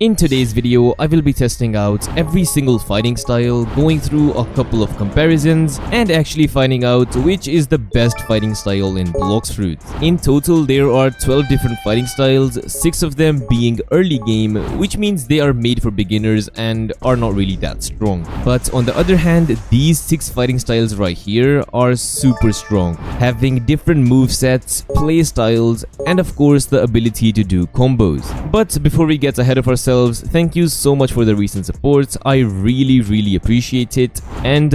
In today's video, I will be testing out every single fighting style, going through a couple of comparisons, and actually finding out which is the best fighting style in Blox Fruits. In total, there are 12 different fighting styles, 6 of them being early game, which means they are made for beginners and are not really that strong. But on the other hand, these 6 fighting styles right here are super strong, having different movesets, play styles, and of course the ability to do combos. But before we get ahead of ourselves, thank you so much for the recent support. I really appreciate it. And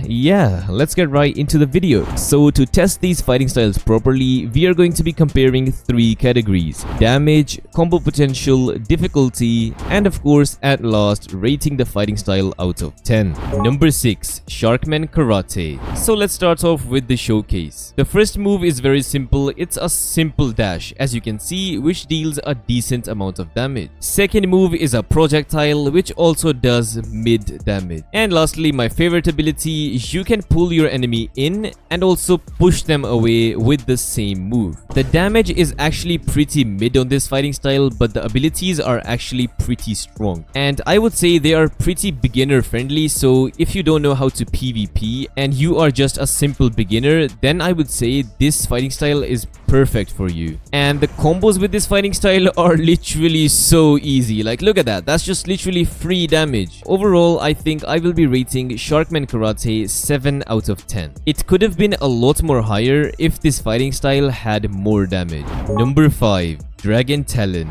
yeah, let's get right into the video. So to test these fighting styles properly, we are going to be comparing 3 categories: damage, combo potential, difficulty, and of course at last rating the fighting style out of 10. Number 6, Sharkman Karate. So let's start off with the showcase. The first move is very simple. It's a simple dash, as you can see, which deals a decent amount of damage. Second move is a projectile, which also does mid damage. And lastly, my favorite ability, you can pull your enemy in and also push them away with the same move. The damage is actually pretty mid on this fighting style, but the abilities are actually pretty strong. And I would say they are pretty beginner friendly, so if you don't know how to PvP and you are just a simple beginner, then I would say this fighting style is perfect for you. And the combos with this fighting style are literally so easy. Like, look at that, that's just literally free damage. Overall, I think I will be rating Sharkman Karate 7 out of 10. It could have been a lot more higher if this fighting style had more damage. Number 5, Dragon Talon.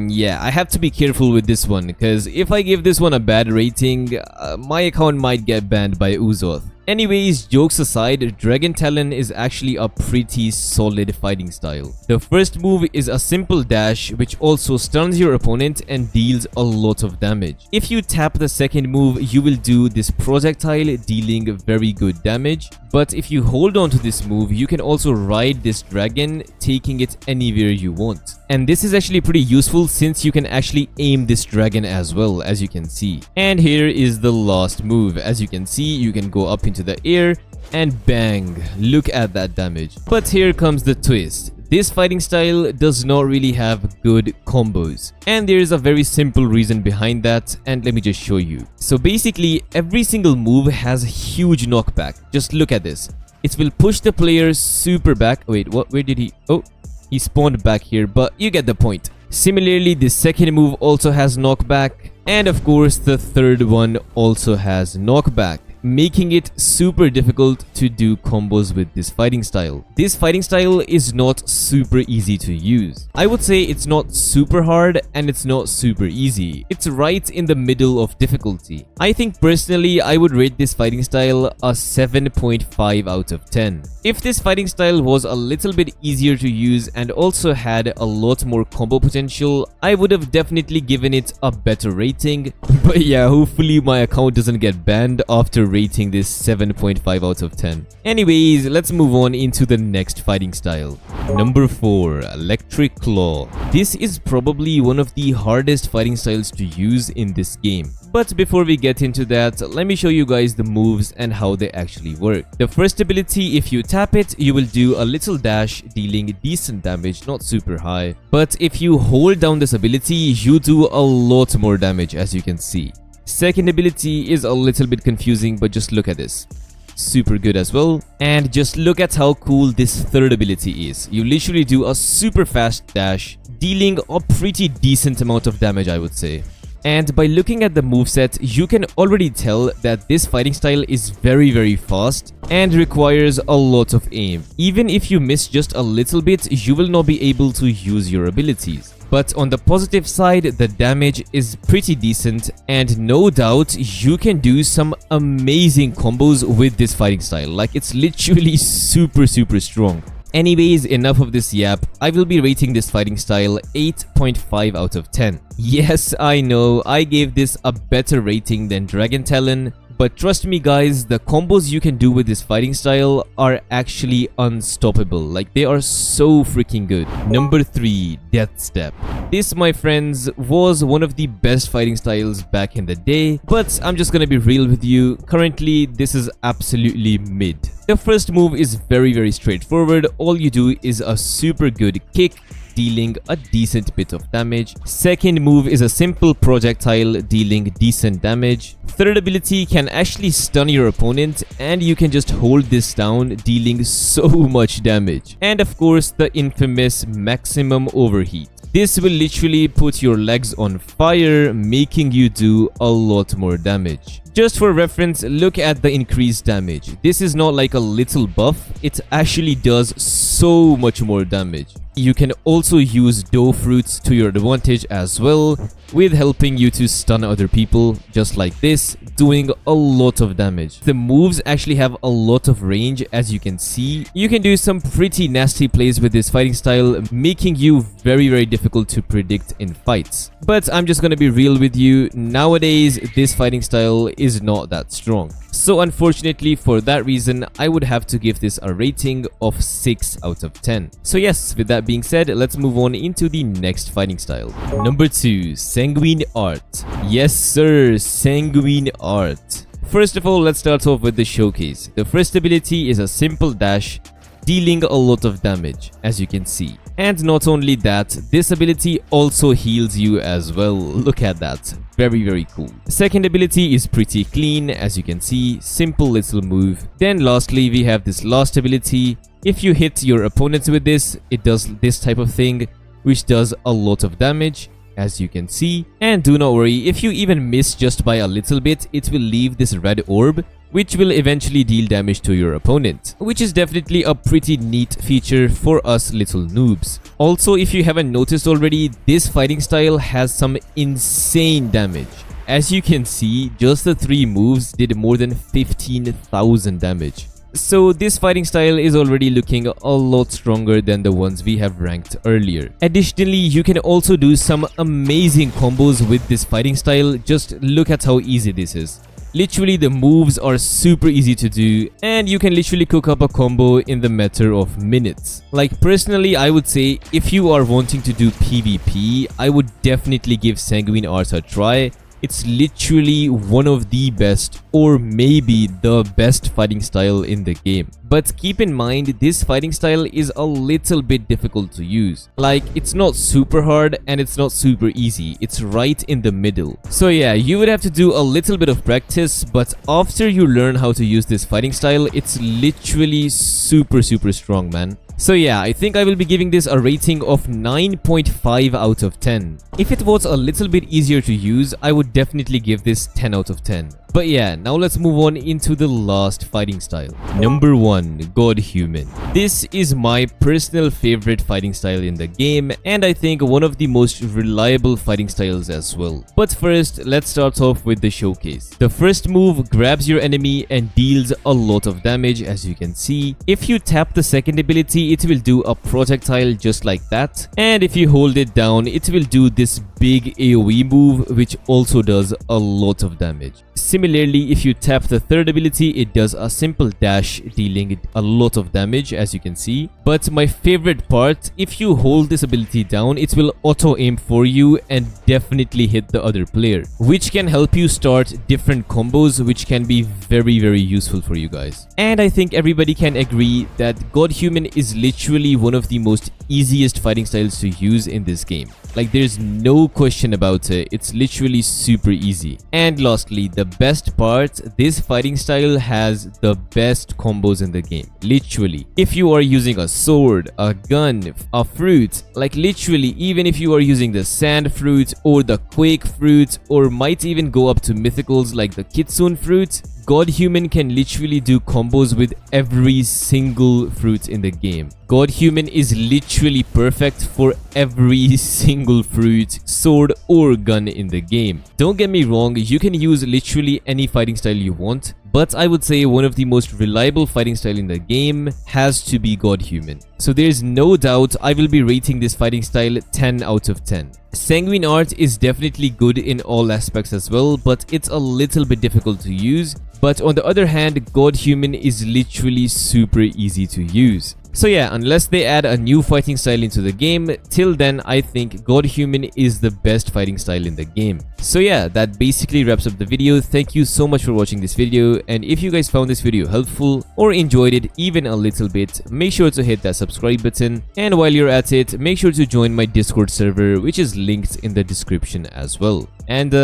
Yeah, I have to be careful with this one, because if I give this one a bad rating, my account might get banned by Uzoth. Anyways, jokes aside, Dragon Talon is actually a pretty solid fighting style. The first move is a simple dash, which also stuns your opponent and deals a lot of damage. If you tap the second move, you will do this projectile, dealing very good damage. But if you hold on to this move, you can also ride this dragon, taking it anywhere you want. And this is actually pretty useful since you can actually aim this dragon as well, as you can see. And here is the last move. As you can see, you can go up into the air and bang, look at that damage. But here comes the twist. This fighting style does not really have good combos, and there is a very simple reason behind that, and let me just show you. So basically, every single move has huge knockback. Just look at this. It will push the player super back. Wait, what? Where did he? Oh, he spawned back here, but you get the point. Similarly, the second move also has knockback, and of course the third one also has knockback, making it super difficult to do combos with this fighting style. This fighting style is not super easy to use. I would say it's not super hard and it's not super easy. It's right in the middle of difficulty. I think personally I would rate this fighting style a 7.5 out of 10. If this fighting style was a little bit easier to use and also had a lot more combo potential, I would have definitely given it a better rating. But yeah, hopefully my account doesn't get banned after rating this 7.5 out of 10. Anyways, let's move on into the next fighting style. Number 4, Electric Claw. This is probably one of the hardest fighting styles to use in this game. But before we get into that, let me show you guys the moves and how they actually work. The first ability, if you tap it, you will do a little dash, dealing decent damage, not super high. But if you hold down this ability, you do a lot more damage, as you can see. Second ability is a little bit confusing, but just look at this. Super good as well. And just look at how cool this third ability is. You literally do a super fast dash, dealing a pretty decent amount of damage, I would say. And by looking at the moveset, you can already tell that this fighting style is very fast and requires a lot of aim. Even if you miss just a little bit, you will not be able to use your abilities. But on the positive side, the damage is pretty decent, and no doubt you can do some amazing combos with this fighting style. Like, it's literally super strong. Anyways, enough of this yap. I will be rating this fighting style 8.5 out of 10. Yes, I know, I gave this a better rating than Dragon Talon, but trust me guys, the combos you can do with this fighting style are actually unstoppable. Like, they are so freaking good. Number 3, Death Step. This, my friends, was one of the best fighting styles back in the day, but I'm just gonna be real with you. Currently, this is absolutely mid. The first move is very straightforward. All you do is a super good kick, dealing a decent bit of damage. Second move is a simple projectile dealing decent damage. Third ability can actually stun your opponent and you can just hold this down, dealing so much damage. And of course, the infamous maximum overheat. This will literally put your legs on fire, making you do a lot more damage. Just for reference, look at the increased damage. This is not like a little buff, it actually does so much more damage. You can also use dough fruits to your advantage as well, with helping you to stun other people, just like this, doing a lot of damage. The moves actually have a lot of range, as you can see. You can do some pretty nasty plays with this fighting style, making you very difficult to predict in fights. But I'm just gonna be real with you, nowadays this fighting style is not that strong. So unfortunately, for that reason, I would have to give this a rating of 6 out of 10. So yes, with that being said, let's move on into the next fighting style. Number 2, Sanguine Art. Yes sir, Sanguine Art. First of all, let's start off with the showcase. The first ability is a simple dash, dealing a lot of damage, as you can see. And not only that, this ability also heals you as well. Look at that. Very cool. Second ability is pretty clean, as you can see. Simple little move. Then lastly, we have this last ability. If you hit your opponents with this, it does this type of thing, which does a lot of damage, as you can see. And do not worry, if you even miss just by a little bit, it will leave this red orb, which will eventually deal damage to your opponent, which is definitely a pretty neat feature for us little noobs. Also, if you haven't noticed already, this fighting style has some insane damage. As you can see, just the 3 moves did more than 15,000 damage. So this fighting style is already looking a lot stronger than the ones we have ranked earlier. Additionally, you can also do some amazing combos with this fighting style. Just look at how easy this is. Literally, the moves are super easy to do and you can literally cook up a combo in the matter of minutes. Like personally, I would say if you are wanting to do PvP, I would definitely give Sanguine Art a try. It's literally one of the best, or maybe the best fighting style in the game. But keep in mind, this fighting style is a little bit difficult to use. Like, it's not super hard and it's not super easy. It's right in the middle. So yeah, you would have to do a little bit of practice, but after you learn how to use this fighting style, it's literally super strong, man. So yeah, I think I will be giving this a rating of 9.5 out of 10. If it was a little bit easier to use, I would definitely give this 10 out of 10. But yeah, now let's move on into the last fighting style. Number 1, Godhuman. This is my personal favorite fighting style in the game, and I think one of the most reliable fighting styles as well. But first, let's start off with the showcase. The first move grabs your enemy and deals a lot of damage, as you can see. If you tap the second ability, it will do a projectile just like that. And if you hold it down, it will do this big AoE move, which also does a lot of damage. Similarly, if you tap the third ability, it does a simple dash, dealing a lot of damage, as you can see. But my favorite part, if you hold this ability down, it will auto aim for you and definitely hit the other player, which can help you start different combos, which can be very useful for you guys. And I think everybody can agree that Godhuman is literally one of the most easiest fighting styles to use in this game. Like, there's no question about it. It's literally super easy. And lastly, the best part, this fighting style has the best combos in the game. Literally. If you are using a sword, a gun, a fruit, like literally, even if you are using the sand fruit or the quake fruit, or might even go up to mythicals like the kitsune fruit, Godhuman can literally do combos with every single fruit in the game. Godhuman is literally perfect for every single fruit, sword or gun in the game. Don't get me wrong, you can use literally any fighting style you want, but I would say one of the most reliable fighting style in the game has to be Godhuman. So there's no doubt I will be rating this fighting style 10 out of 10. Sanguine Art is definitely good in all aspects as well, but it's a little bit difficult to use. But on the other hand, Godhuman is literally super easy to use. So yeah, unless they add a new fighting style into the game, till then I think Godhuman is the best fighting style in the game. So yeah, that basically wraps up the video. Thank you so much for watching this video, and if you guys found this video helpful or enjoyed it even a little bit, make sure to hit that subscribe button, and while you're at it, make sure to join my Discord server, which is linked in the description as well. And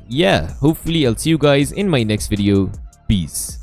yeah, hopefully I'll see you guys in my next video. Peace.